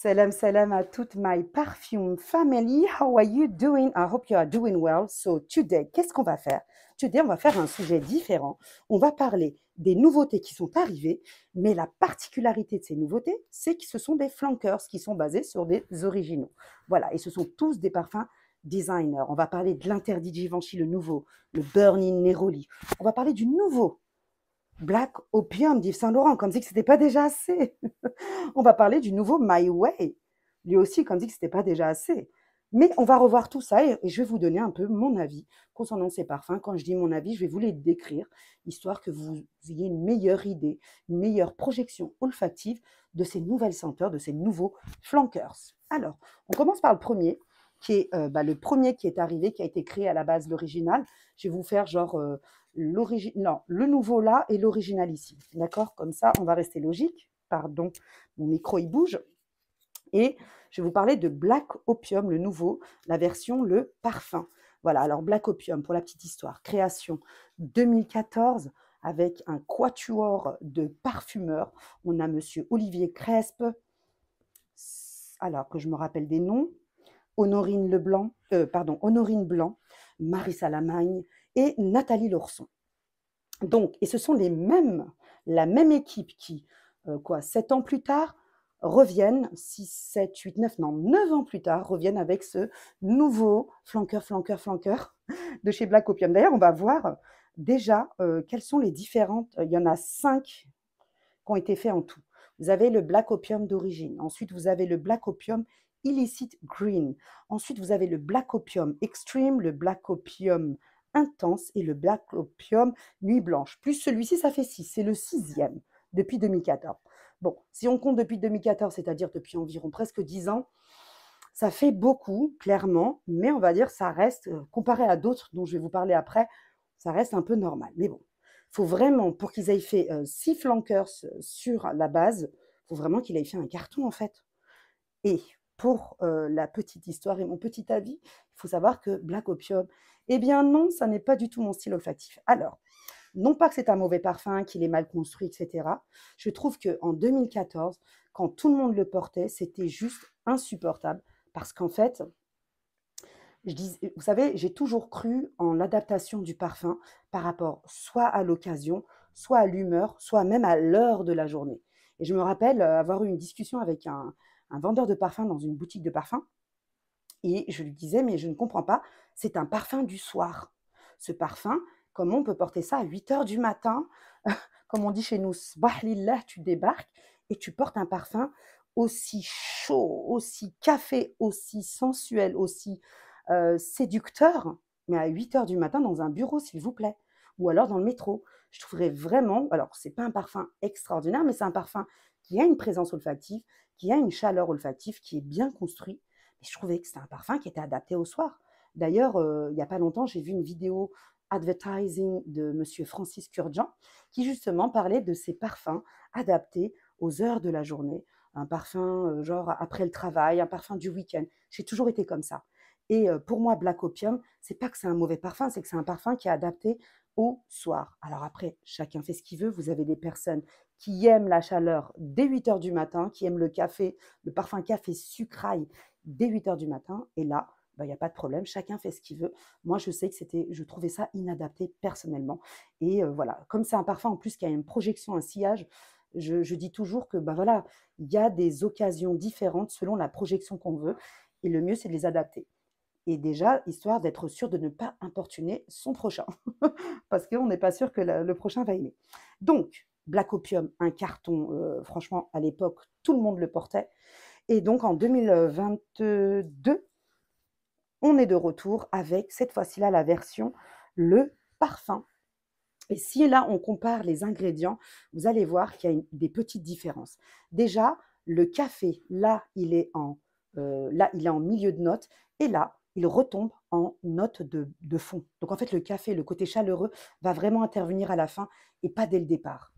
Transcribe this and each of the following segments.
Salam salam à toute my perfume family. How are you doing? I hope you are doing well. So today, qu'est-ce qu'on va faire? Today, on va faire un sujet différent. On va parler des nouveautés qui sont arrivées, mais la particularité de ces nouveautés, c'est que ce sont des flankers qui sont basés sur des originaux. Voilà, et ce sont tous des parfums designers. On va parler de l'interdit Givenchy, le nouveau, le Burning Neroli. On va parler du nouveau Black Opium d'Yves Saint Laurent, comme si ce n'était pas déjà assez. On va parler du nouveau My Way, lui aussi, comme dit que ce n'était pas déjà assez. Mais on va revoir tout ça et je vais vous donner un peu mon avis concernant ces parfums. Quand je dis mon avis, je vais vous les décrire, histoire que vous ayez une meilleure idée, une meilleure projection olfactive de ces nouvelles senteurs, de ces nouveaux flankers. Alors, on commence par le premier, qui est le premier qui est arrivé, qui a été créé à la base l'original. Je vais vous faire genre le nouveau là et l'original ici. D'accord? Comme ça, on va rester logique. Pardon, mon micro il bouge. Et je vais vous parler de Black Opium, le nouveau, la version, le parfum. Voilà, alors Black Opium, pour la petite histoire, création 2014 avec un quatuor de parfumeurs. On a monsieur Olivier Crespe, alors que je me rappelle des noms, Honorine Honorine Blanc, Marissa Lamagne et Nathalie Laurson. Donc, et ce sont la même équipe qui, 7 ans plus tard, reviennent, 6, 7, 8, 9, non, 9 ans plus tard, reviennent avec ce nouveau flanqueur de chez Black Opium. D'ailleurs, on va voir déjà quelles sont les différentes, il y en a 5 qui ont été faits en tout. Vous avez le Black Opium d'origine, ensuite vous avez le Black Opium Illicit Green, ensuite vous avez le Black Opium Extreme, le Black Opium Intense et le Black Opium Nuit Blanche. Plus celui-ci, ça fait 6, c'est le 6e depuis 2014. Bon, si on compte depuis 2014, c'est-à-dire depuis environ presque 10 ans, ça fait beaucoup, clairement, mais on va dire ça reste, comparé à d'autres dont je vais vous parler après, ça reste un peu normal. Mais bon, il faut vraiment, pour qu'ils aient fait 6 flankers sur la base, il faut vraiment qu'il ait fait un carton en fait. Et pour la petite histoire et mon petit avis, il faut savoir que Black Opium, eh bien non, ça n'est pas du tout mon style olfactif. Alors, non pas que c'est un mauvais parfum, qu'il est mal construit, etc. Je trouve qu'en 2014, quand tout le monde le portait, c'était juste insupportable. Parce qu'en fait, vous savez, j'ai toujours cru en l'adaptation du parfum par rapport soit à l'occasion, soit à l'humeur, soit même à l'heure de la journée. Et je me rappelle avoir eu une discussion avec un vendeur de parfum dans une boutique de parfum. Et je lui disais, mais je ne comprends pas, c'est un parfum du soir. Ce parfum, comment on peut porter ça à 8 heures du matin? Comme on dit chez nous, Sbah lillah, tu débarques et tu portes un parfum aussi chaud, aussi café, aussi sensuel, aussi séducteur, mais à 8 heures du matin dans un bureau, s'il vous plaît, ou alors dans le métro. Je trouverais vraiment, alors c'est pas un parfum extraordinaire, mais c'est un parfum qui a une présence olfactive, qui a une chaleur olfactive, qui est bien construit. Et je trouvais que c'était un parfum qui était adapté au soir. D'ailleurs, il n'y a pas longtemps, j'ai vu une vidéo advertising de monsieur Francis Kurjan qui justement parlait de ces parfums adaptés aux heures de la journée. Un parfum genre après le travail, un parfum du week-end. J'ai toujours été comme ça. Et pour moi, Black Opium, c'est pas que c'est un mauvais parfum, c'est que c'est un parfum qui est adapté au soir. Alors après, chacun fait ce qu'il veut. Vous avez des personnes qui aiment la chaleur dès 8 heures du matin, qui aiment le café, le parfum café sucraille dès 8 heures du matin. Et là, il n'y a pas de problème, chacun fait ce qu'il veut. Moi, je sais que je trouvais ça inadapté personnellement. Et voilà, comme c'est un parfum en plus qui a une projection, un sillage, je dis toujours que voilà, il y a des occasions différentes selon la projection qu'on veut. Et le mieux, c'est de les adapter. Et déjà, histoire d'être sûr de ne pas importuner son prochain. Parce qu'on n'est pas sûr que le prochain va aimer. Donc, Black Opium, un carton, franchement, à l'époque, tout le monde le portait. Et donc, en 2022, on est de retour avec, cette fois-ci-là, la version, le parfum. Et si là, on compare les ingrédients, vous allez voir qu'il y a des petites différences. Déjà, le café, là, il est en milieu de note. Et là, il retombe en note de fond. Donc, en fait, le café, le côté chaleureux, va vraiment intervenir à la fin et pas dès le départ.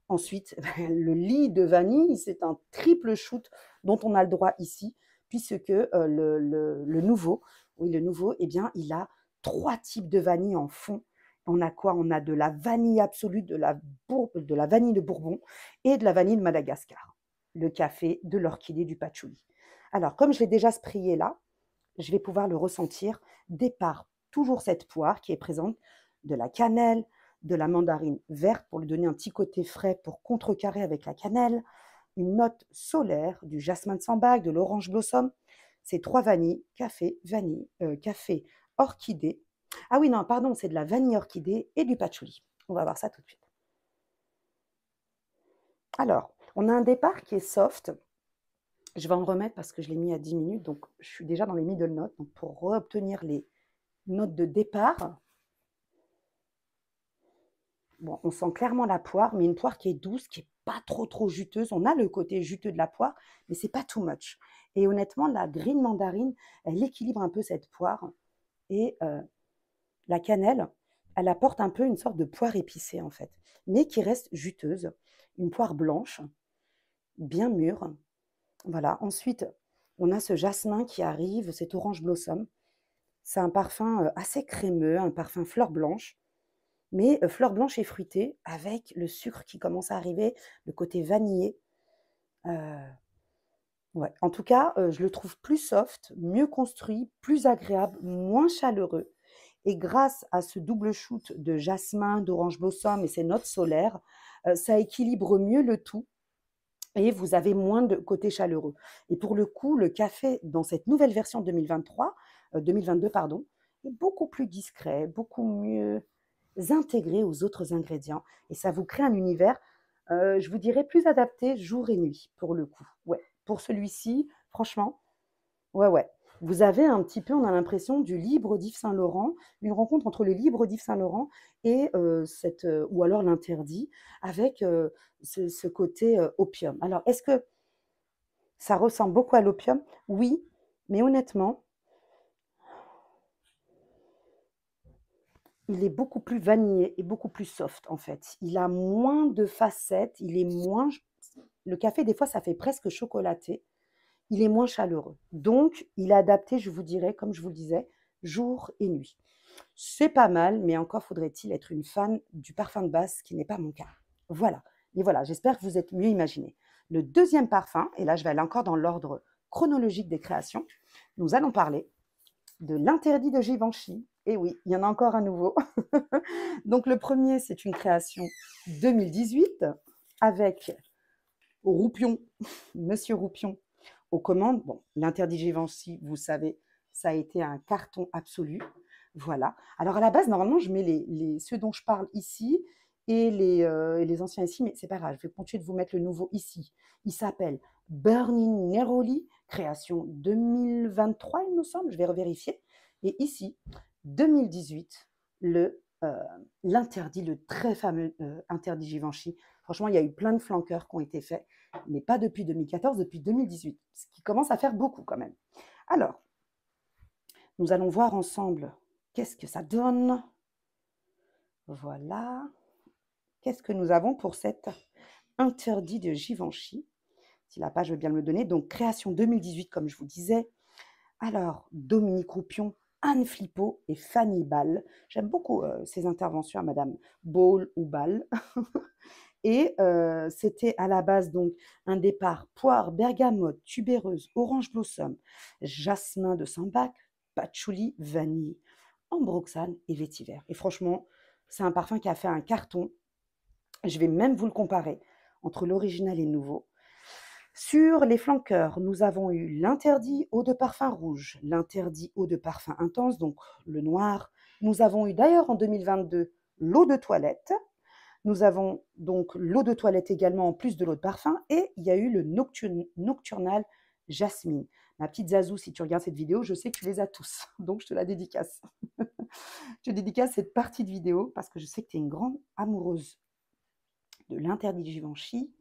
Ensuite, le lit de vanille, c'est un triple shoot dont on a le droit ici, puisque le nouveau, eh bien, il a 3 types de vanille en fond. On a quoi? On a de la vanille absolue, de la vanille de Bourbon et de la vanille de Madagascar. le café, de l'orchidée, du patchouli. Alors, comme je l'ai déjà sprayé là, je vais pouvoir le ressentir. Départ, toujours cette poire qui est présente, de la cannelle, de la mandarine verte pour lui donner un petit côté frais pour contrecarrer avec la cannelle, une note solaire, du jasmin de sambac, de l'orange blossom. C'est 3 vanilles, café orchidée. Ah oui, non, pardon, c'est de la vanille orchidée et du patchouli. On va voir ça tout de suite. Alors, on a un départ qui est soft. Je vais en remettre parce que je l'ai mis à 10 minutes, donc je suis déjà dans les middle notes. Donc pour obtenir les notes de départ, bon, on sent clairement la poire, mais une poire qui est douce, qui n'est pas trop juteuse. On a le côté juteux de la poire, mais c'est pas too much. Et honnêtement, la green mandarine, elle équilibre un peu cette poire. Et la cannelle, elle apporte un peu une sorte de poire épicée en fait, mais qui reste juteuse. Une poire blanche, bien mûre. Voilà. Ensuite, on a ce jasmin qui arrive, cet orange blossom. C'est un parfum assez crémeux, un parfum fleur blanche, mais fleur blanche et fruitée, avec le sucre qui commence à arriver, le côté vanillé. Ouais. En tout cas, je le trouve plus soft, mieux construit, plus agréable, moins chaleureux. Et grâce à ce double shoot de jasmin, d'orange blossom et ces notes solaires, ça équilibre mieux le tout et vous avez moins de côté chaleureux. Et pour le coup, le café dans cette nouvelle version 2022, pardon, est beaucoup plus discret, beaucoup mieux intégré aux autres ingrédients. Et ça vous crée un univers, je vous dirais, plus adapté jour et nuit, pour le coup. Ouais, pour celui-ci, franchement, ouais. Vous avez un petit peu, on a l'impression, du libre d'Yves Saint-Laurent, une rencontre entre le libre d'Yves Saint-Laurent et ou alors l'interdit, avec ce côté opium. Alors, est-ce que ça ressemble beaucoup à l'opium? Oui, mais honnêtement, il est beaucoup plus vanillé et beaucoup plus soft, en fait. Il a moins de facettes, il est moins... Le café, des fois, ça fait presque chocolaté. Il est moins chaleureux. Donc, il est adapté, je vous dirais, comme je vous le disais, jour et nuit. C'est pas mal, mais encore faudrait-il être une fan du parfum de base, ce qui n'est pas mon cas. Voilà. Et voilà, j'espère que vous êtes mieux imaginé. Le deuxième parfum, et là je vais aller encore dans l'ordre chronologique des créations, nous allons parler de l'interdit de Givenchy. Et oui, il y en a encore un nouveau. Donc le premier, c'est une création 2018 avec Roupion, Monsieur Roupion aux commandes. Bon, l'interdit Givenchy, vous savez, ça a été un carton absolu. Voilà. Alors à la base, normalement, je mets ceux dont je parle ici et les anciens ici, mais c'est pas grave, je vais continuer de vous mettre le nouveau ici. Il s'appelle Burning Neroli, création 2023, il me semble, je vais revérifier. Et ici, 2018, l'interdit, le très fameux interdit Givenchy. Franchement, il y a eu plein de flanqueurs qui ont été faits, mais pas depuis 2014, depuis 2018, ce qui commence à faire beaucoup quand même. Alors, nous allons voir ensemble qu'est-ce que ça donne. Voilà. Qu'est-ce que nous avons pour cet interdit de Givenchy? Si la page veut bien me le donner. Donc, création 2018, comme je vous disais. Alors, Dominique Roupion, Anne Flippo et Fanny Ball. J'aime beaucoup ces interventions à Madame Ball ou Ball. Et c'était à la base donc un départ poire, bergamote, tubéreuse, orange blossom, jasmin de sambac, patchouli, vanille, ambroxane et vétiver. Et franchement, c'est un parfum qui a fait un carton. Je vais même vous le comparer entre l'original et le nouveau. Sur les flanqueurs, nous avons eu l'interdit eau de parfum rouge, l'interdit eau de parfum intense, donc le noir. Nous avons eu d'ailleurs en 2022 l'eau de toilette. Nous avons donc l'eau de toilette également en plus de l'eau de parfum et il y a eu le nocturnal jasmine. Ma petite Zazou, si tu regardes cette vidéo, je sais que tu les as tous, donc je te la dédicace. Je te dédicace cette partie de vidéo parce que je sais que tu es une grande amoureuse de l'interdit de Givenchy.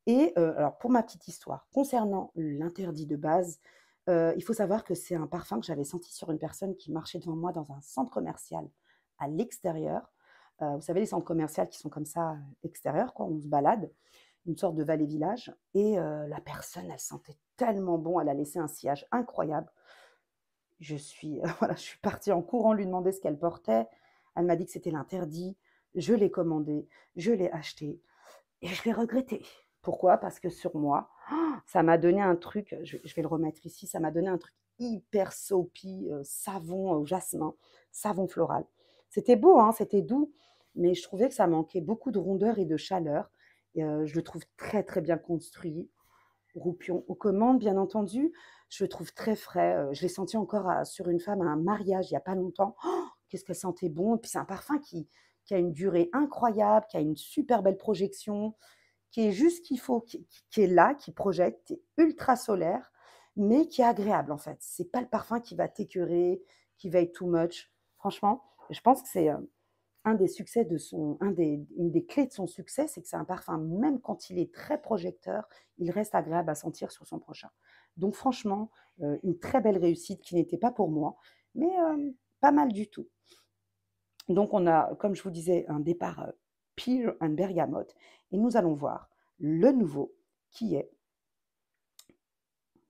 Et alors pour ma petite histoire, concernant l'interdit de base, il faut savoir que c'est un parfum que j'avais senti sur une personne qui marchait devant moi dans un centre commercial à l'extérieur. Vous savez, les centres commerciaux qui sont comme ça, extérieurs, quoi, on se balade, une sorte de vallée-village. Et la personne, elle sentait tellement bon, elle a laissé un sillage incroyable. Voilà, je suis partie en courant lui demander ce qu'elle portait. Elle m'a dit que c'était l'interdit. Je l'ai commandé, je l'ai acheté et je l'ai regretté. Pourquoi? Parce que sur moi, ça m'a donné un truc, je vais le remettre ici, ça m'a donné un truc hyper soapy, savon au jasmin, savon floral. C'était beau, hein, c'était doux, mais je trouvais que ça manquait beaucoup de rondeur et de chaleur. Et je le trouve très, très bien construit. Roupion aux commandes, bien entendu. Je le trouve très frais. Je l'ai senti encore sur une femme à un mariage il n'y a pas longtemps. Oh, qu'est-ce qu'elle sentait bon. Et puis c'est un parfum qui a une durée incroyable, qui a une super belle projection, qui est juste ce qu'il faut, qui est là, qui projette, qui est ultra solaire, mais qui est agréable en fait. C'est pas le parfum qui va t'écœurer, qui va être too much. Franchement, je pense que c'est un des succès de son, une des clés de son succès, c'est que c'est un parfum, même quand il est très projecteur, il reste agréable à sentir sur son prochain. Donc franchement, une très belle réussite qui n'était pas pour moi, mais pas mal du tout. Donc on a, comme je vous disais, un départ Pear and Bergamote, et nous allons voir le nouveau qui est,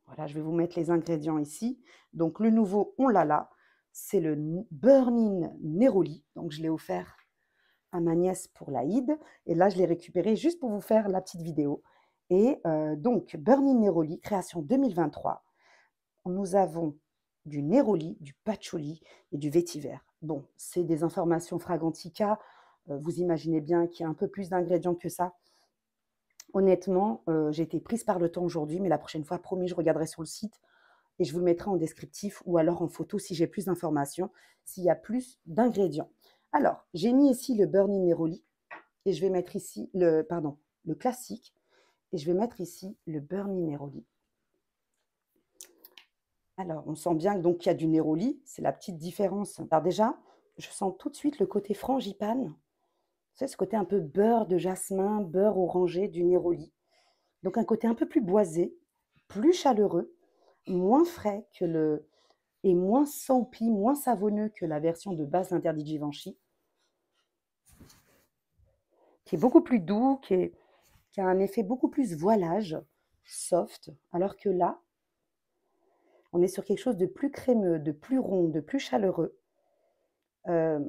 voilà, je vais vous mettre les ingrédients ici. Donc le nouveau, on l'a là, c'est le Burning Neroli, donc je l'ai offert à ma nièce pour l'Aïd. Et là, je l'ai récupéré juste pour vous faire la petite vidéo. Et donc, Burning Neroli, création 2023. Nous avons du Neroli, du patchouli et du vétiver. Bon, c'est des informations Fragrantica. Vous imaginez bien qu'il y a un peu plus d'ingrédients que ça. Honnêtement, j'ai été prise par le temps aujourd'hui, mais la prochaine fois, promis, je regarderai sur le site et je vous le mettrai en descriptif ou alors en photo si j'ai plus d'informations, s'il y a plus d'ingrédients. Alors, j'ai mis ici le Burning Neroli et je vais mettre ici le classique et je vais mettre ici le Burning Neroli. Alors, on sent bien donc qu'il y a du Neroli, c'est la petite différence. Alors déjà, je sens tout de suite le côté frangipane. Vous savez, ce côté un peu beurre de jasmin, beurre orangé du Neroli. Donc un côté un peu plus boisé, plus chaleureux, moins frais que le et moins soapy, moins savonneux que la version de base d'Interdit de Givenchy, qui est beaucoup plus doux, qui a un effet beaucoup plus voilage, soft, alors que là, on est sur quelque chose de plus crémeux, de plus rond, de plus chaleureux. Euh,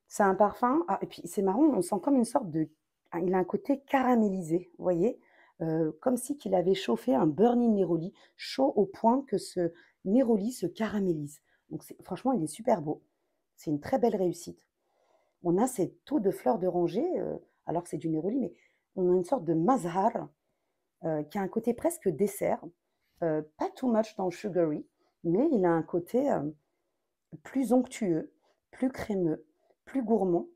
c'est un parfum, et puis c'est marrant, on sent comme une sorte de... Il a un côté caramélisé, vous voyez, comme si qu'il avait chauffé un Burning Neroli, chaud au point que ce Neroli se caramélise. Donc franchement, il est super beau. C'est une très belle réussite. On a ces taux de fleurs d'oranger, alors que c'est du Neroli, mais on a une sorte de mazhar qui a un côté presque dessert, pas too much dans le sugary, mais il a un côté plus onctueux, plus crémeux, plus gourmand,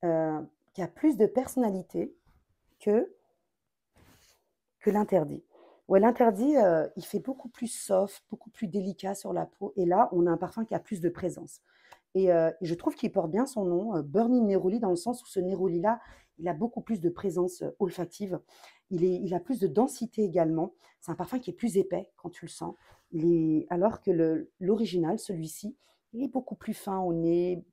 qui a plus de personnalité que, que l'interdit. Ouais, l'interdit, il fait beaucoup plus soft, beaucoup plus délicat sur la peau, et là, on a un parfum qui a plus de présence. Et je trouve qu'il porte bien son nom, Burning Neroli, dans le sens où ce Neroli-là, il a beaucoup plus de présence olfactive. Il a plus de densité également. C'est un parfum qui est plus épais quand tu le sens. Alors que l'original, celui-ci, il est beaucoup plus fin au nez.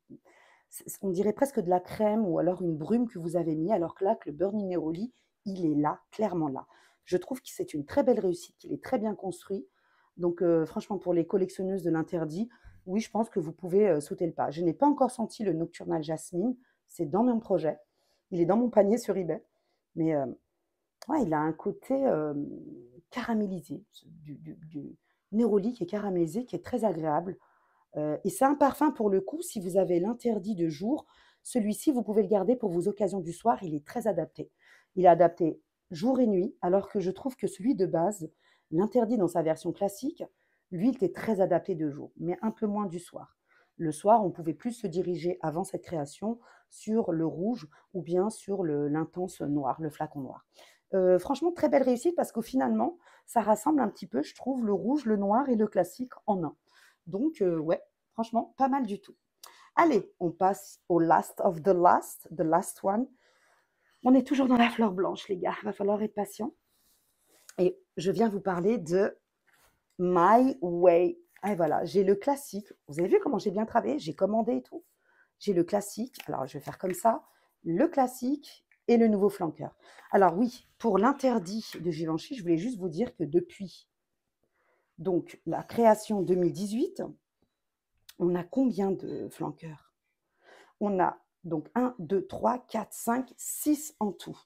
On dirait presque de la crème ou alors une brume que vous avez mis, alors que là, que le Burning Neroli, il est là, clairement là. Je trouve que c'est une très belle réussite, qu'il est très bien construit. Donc franchement, pour les collectionneuses de l'interdit, oui, je pense que vous pouvez sauter le pas. Je n'ai pas encore senti le Nocturnal Jasmine, c'est dans mon projet. Il est dans mon panier sur eBay. Mais ouais, il a un côté caramélisé, du Neroli qui est caramélisé, qui est très agréable. Et c'est un parfum pour le coup, si vous avez l'interdit de jour, celui-ci, vous pouvez le garder pour vos occasions du soir, il est très adapté. Il est adapté jour et nuit, alors que je trouve que celui de base, l'interdit dans sa version classique, lui, il était très adapté de jour, mais un peu moins du soir. Le soir, on pouvait plus se diriger avant cette création sur le rouge ou bien sur l'intense noir, le flacon noir. Franchement, très belle réussite parce qu'au finalement, ça rassemble un petit peu, je trouve, le rouge, le noir et le classique en un. Donc, ouais, franchement, pas mal du tout. Allez, on passe au last of the last one. On est toujours dans la fleur blanche, les gars. Il va falloir être patient. Et je viens vous parler de My Way. Et voilà, j'ai le classique. Vous avez vu comment j'ai bien travaillé? J'ai commandé et tout. J'ai le classique. Alors, je vais faire comme ça. Le classique et le nouveau flanqueur. Alors oui, pour l'interdit de Givenchy, je voulais juste vous dire que depuis donc la création 2018, on a combien de flanqueurs? On a donc 1, 2, 3, 4, 5, 6 en tout.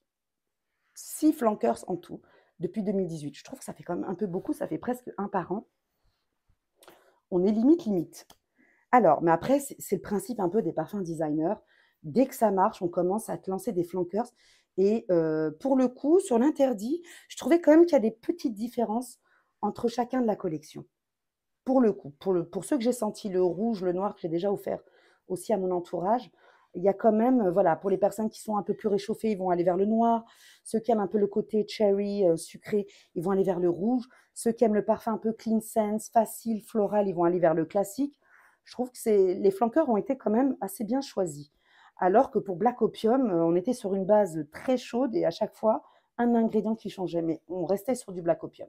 6 flankers en tout depuis 2018. Je trouve que ça fait quand même un peu beaucoup, ça fait presque un par an. On est limite. Alors, mais après, c'est le principe un peu des parfums designers. Dès que ça marche, on commence à te lancer des flankers. Et pour le coup, sur l'interdit, je trouvais quand même qu'il y a des petites différences entre chacun de la collection. Pour le coup, pour ceux que j'ai sentis, le rouge, le noir, que j'ai déjà offert aussi à mon entourage, il y a quand même, voilà, pour les personnes qui sont un peu plus réchauffées, ils vont aller vers le noir. Ceux qui aiment un peu le côté cherry, sucré, ils vont aller vers le rouge. Ceux qui aiment le parfum un peu clean sense, facile, floral, ils vont aller vers le classique. Je trouve que les flankers ont été quand même assez bien choisis. Alors que pour Black Opium, on était sur une base très chaude et à chaque fois, un ingrédient qui changeait. Mais on restait sur du Black Opium.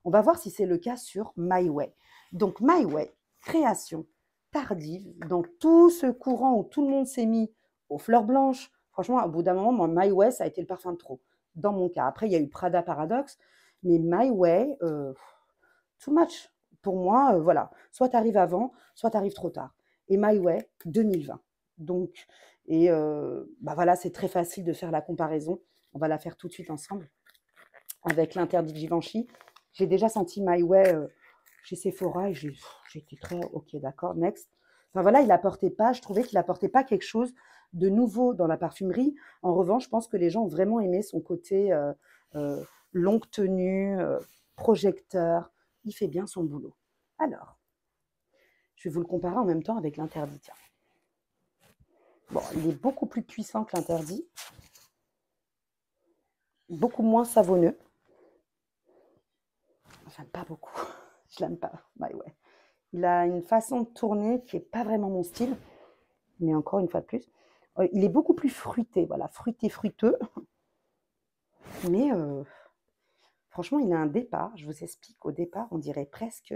On va voir si c'est le cas sur My Way. Donc My Way, création tardive, dans tout ce courant où tout le monde s'est mis aux fleurs blanches. Franchement, au bout d'un moment, moi, My Way, ça a été le parfum de trop, dans mon cas. Après, il y a eu Prada Paradoxe, mais My Way, too much. Pour moi, voilà, soit tu arrives avant, soit tu arrives trop tard. Et My Way, 2020. Donc, et bah voilà, c'est très facile de faire la comparaison. On va la faire tout de suite ensemble avec l'interdit de Givenchy. J'ai déjà senti My Way chez Sephora et j'ai été très ok, d'accord, next. Enfin voilà, il apportait pas, je trouvais qu'il apportait pas quelque chose de nouveau dans la parfumerie. En revanche, je pense que les gens ont vraiment aimé son côté longue tenue, projecteur. Il fait bien son boulot. Alors, je vais vous le comparer en même temps avec l'interdit. Tiens. Bon, il est beaucoup plus puissant que l'interdit, beaucoup moins savonneux. Enfin, pas beaucoup. Je l'aime pas, My Way. Il a une façon de tourner qui n'est pas vraiment mon style, mais encore une fois de plus. Il est beaucoup plus fruité, voilà, fruité, fruiteux. Mais franchement, il a un départ, je vous explique, au départ, on dirait presque,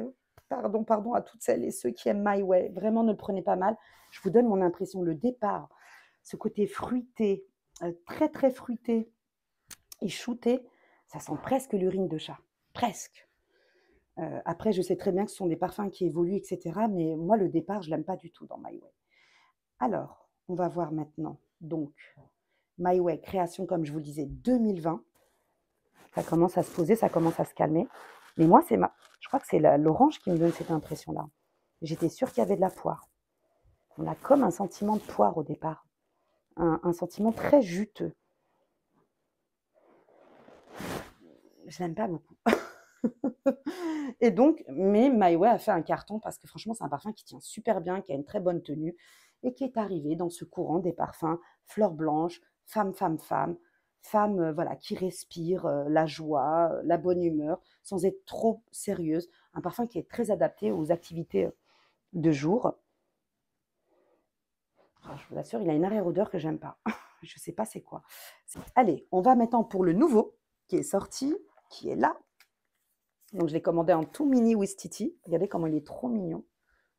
pardon à toutes celles et ceux qui aiment My Way, vraiment ne le prenez pas mal. Je vous donne mon impression, le départ, ce côté fruité, très très fruité et shooté, ça sent presque l'urine de chat, presque. Après, je sais très bien que ce sont des parfums qui évoluent, etc. Mais moi, le départ, je ne l'aime pas du tout dans My Way. Alors, on va voir maintenant. Donc, My Way, création, comme je vous le disais, 2020. Ça commence à se poser, ça commence à se calmer. Mais moi, je crois que c'est l'orange qui me donne cette impression-là. J'étais sûre qu'il y avait de la poire. On a comme un sentiment de poire au départ. Un sentiment très juteux. Je n'aime pas beaucoup. Et donc, mais My Way a fait un carton parce que franchement, c'est un parfum qui tient super bien, qui a une très bonne tenue et qui est arrivé dans ce courant des parfums fleurs blanches, femme, voilà, qui respire la joie, la bonne humeur, sans être trop sérieuse. Un parfum qui est très adapté aux activités de jour. Alors, je vous assure, il a une arrière-odeur que j'aime pas. Je sais pas c'est quoi. Allez, on va maintenant pour le nouveau qui est sorti, qui est là. Donc, je l'ai commandé en tout mini Wistiti. Regardez comment il est trop mignon.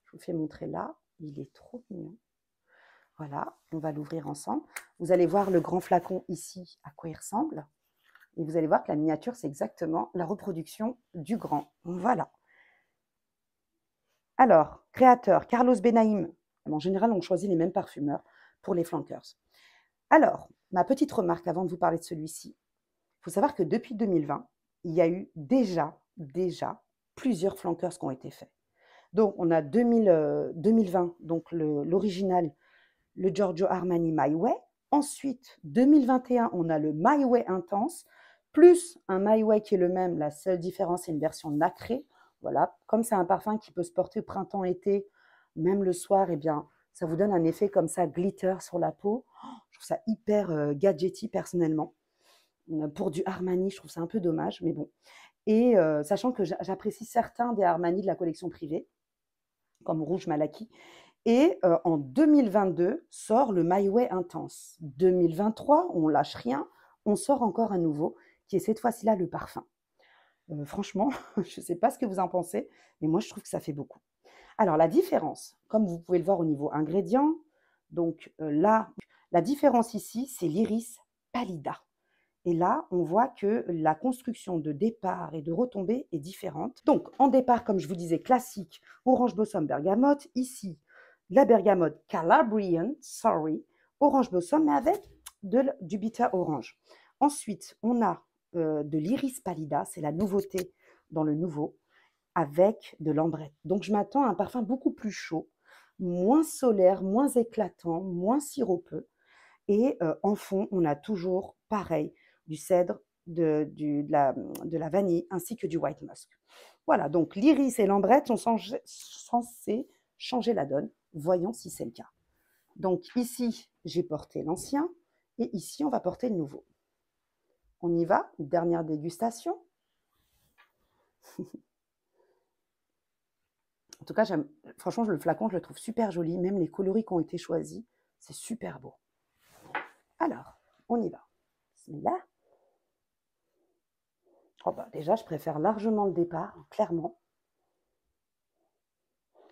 Je vous fais montrer là. Il est trop mignon. Voilà, on va l'ouvrir ensemble. Vous allez voir le grand flacon ici, à quoi il ressemble. Et vous allez voir que la miniature, c'est exactement la reproduction du grand. Voilà. Alors, créateur, Carlos Benaim. En général, on choisit les mêmes parfumeurs pour les flankers. Alors, ma petite remarque avant de vous parler de celui-ci. Il faut savoir que depuis 2020, il y a eu déjà plusieurs flankers qui ont été faits. Donc, on a 2020, donc l'original, le Giorgio Armani My Way. Ensuite, 2021, on a le My Way Intense, plus un My Way qui est le même. La seule différence, c'est une version nacrée. Voilà, comme c'est un parfum qui peut se porter au printemps-été, même le soir, eh bien, ça vous donne un effet comme ça, glitter sur la peau. Je trouve ça hyper gadgety personnellement. Pour du Armani, je trouve ça un peu dommage, mais bon. Et sachant que j'apprécie certains des Armani de la collection privée, comme Rouge Malaki. Et en 2022 sort le My Way Intense. 2023, on lâche rien, on sort encore un nouveau, qui est cette fois-ci-là le parfum. Franchement, je ne sais pas ce que vous en pensez, mais moi je trouve que ça fait beaucoup. Alors la différence, comme vous pouvez le voir au niveau ingrédients, donc là, la différence ici, c'est l'iris pallida. Et là, on voit que la construction de départ et de retombée est différente. Donc, en départ, comme je vous disais, classique, orange blossom bergamote. Ici, la bergamote Calabrian, orange blossom, mais avec du bitter orange. Ensuite, on a de l'iris pallida, c'est la nouveauté dans le nouveau, avec de l'ambrette. Donc, je m'attends à un parfum beaucoup plus chaud, moins solaire, moins éclatant, moins sirupeux. Et en fond, on a toujours, pareil, du cèdre, de la vanille ainsi que du white musk. Voilà, donc l'iris et l'ambrette sont censés changer la donne. Voyons si c'est le cas. Donc ici, j'ai porté l'ancien et ici, on va porter le nouveau. On y va, une dernière dégustation. En tout cas, franchement, le flacon, je le trouve super joli. Même les coloris qui ont été choisis, c'est super beau. Alors, on y va. Bismillah. Oh bah, déjà, je préfère largement le départ, clairement.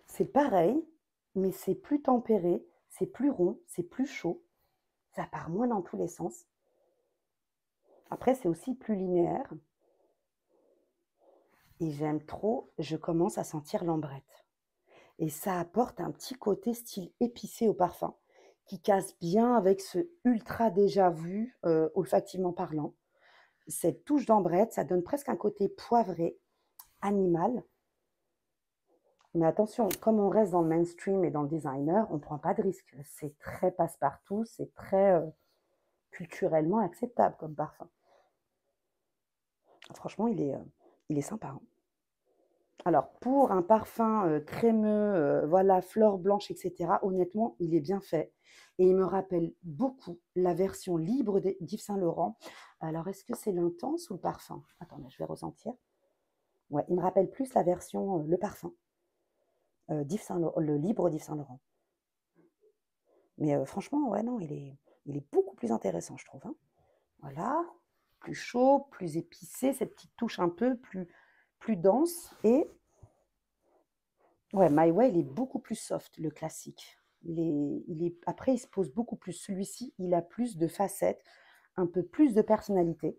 C'est pareil, mais c'est plus tempéré, c'est plus rond, c'est plus chaud. Ça part moins dans tous les sens. Après, c'est aussi plus linéaire. Et j'aime trop, je commence à sentir l'ambrette. Et ça apporte un petit côté style épicé au parfum, qui casse bien avec ce ultra déjà vu, olfactivement parlant. Cette touche d'ambrette, ça donne presque un côté poivré, animal. Mais attention, comme on reste dans le mainstream et dans le designer, on ne prend pas de risque. C'est très passe-partout, c'est très culturellement acceptable comme parfum. Franchement, il est sympa. Hein. Alors, pour un parfum crémeux, voilà, fleurs blanches, etc., honnêtement, il est bien fait. Et il me rappelle beaucoup la version libre d'Yves Saint Laurent. Alors, est-ce que c'est l'intense ou le parfum? Attendez, je vais ressentir. Ouais, il me rappelle plus la version, le parfum, le libre d'Yves Saint Laurent. Mais franchement, ouais, non, il est beaucoup plus intéressant, je trouve. Hein. Voilà, plus chaud, plus épicé, cette petite touche un peu plus dense. Et ouais, My Way, il est beaucoup plus soft, le classique. Après, il se pose beaucoup plus. Celui-ci, il a plus de facettes, un peu plus de personnalité.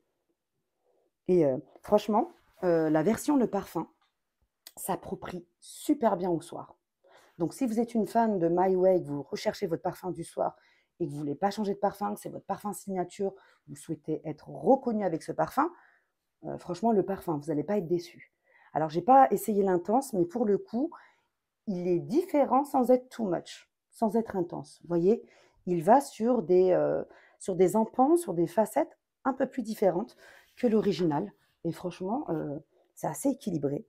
Et franchement, la version Le Parfum s'approprie super bien au soir. Donc, si vous êtes une fan de My Way, que vous recherchez votre parfum du soir et que vous ne voulez pas changer de parfum, que c'est votre parfum signature, vous souhaitez être reconnu avec ce parfum, franchement, le parfum, vous n'allez pas être déçu. Alors, je n'ai pas essayé l'intense, mais pour le coup, il est différent sans être too much, sans être intense. Vous voyez, il va sur des empans, sur des facettes un peu plus différentes que l'original. Et franchement, c'est assez équilibré.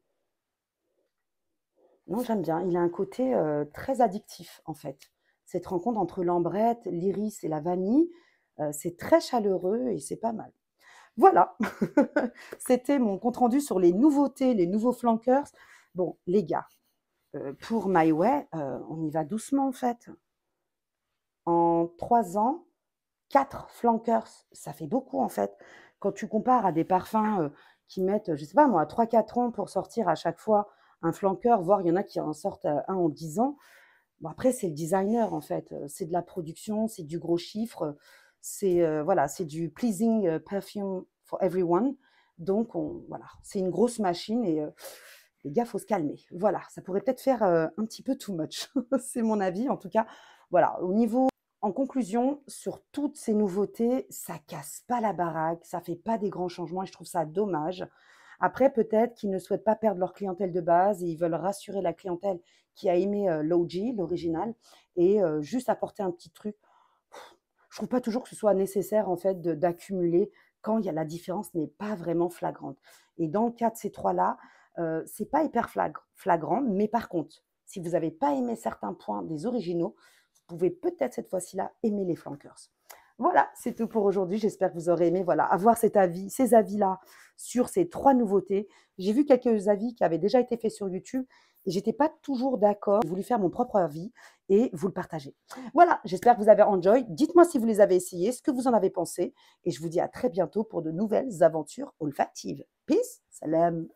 Non, j'aime bien. Il a un côté très addictif, en fait. Cette rencontre entre l'ambrette, l'iris et la vanille, c'est très chaleureux et c'est pas mal. Voilà, c'était mon compte-rendu sur les nouveautés, les nouveaux flankers. Bon, les gars, pour My Way, on y va doucement, en fait. En 3 ans, 4 flankers, ça fait beaucoup, en fait. Quand tu compares à des parfums qui mettent, je ne sais pas moi, 3-4 ans pour sortir à chaque fois un flanker, voire il y en a qui en sortent un en 10 ans. Bon, après, c'est le designer, en fait. C'est de la production, c'est du gros chiffre. C'est voilà, c'est du pleasing perfume for everyone. Donc, voilà, c'est une grosse machine et les gars, il faut se calmer. Voilà, ça pourrait peut-être faire un petit peu too much. C'est mon avis, en tout cas. Voilà, en conclusion, sur toutes ces nouveautés, ça casse pas la baraque, ça fait pas des grands changements et je trouve ça dommage. Après, peut-être qu'ils ne souhaitent pas perdre leur clientèle de base et ils veulent rassurer la clientèle qui a aimé l'OG, l'original, et juste apporter un petit truc. Je trouve pas toujours que ce soit nécessaire en fait d'accumuler quand il y a la différence n'est pas vraiment flagrante. Et dans le cas de ces trois-là, c'est pas hyper flagrant, mais par contre, si vous n'avez pas aimé certains points des originaux, vous pouvez peut-être cette fois-ci-là aimer les flankers. Voilà, c'est tout pour aujourd'hui. J'espère que vous aurez aimé avoir ces avis-là sur ces 3 nouveautés. J'ai vu quelques avis qui avaient déjà été faits sur YouTube et j'étais pas toujours d'accord. J'ai voulu faire mon propre avis et vous le partager. Voilà, j'espère que vous avez enjoy. Dites-moi si vous les avez essayés, ce que vous en avez pensé et je vous dis à très bientôt pour de nouvelles aventures olfactives. Peace, salam.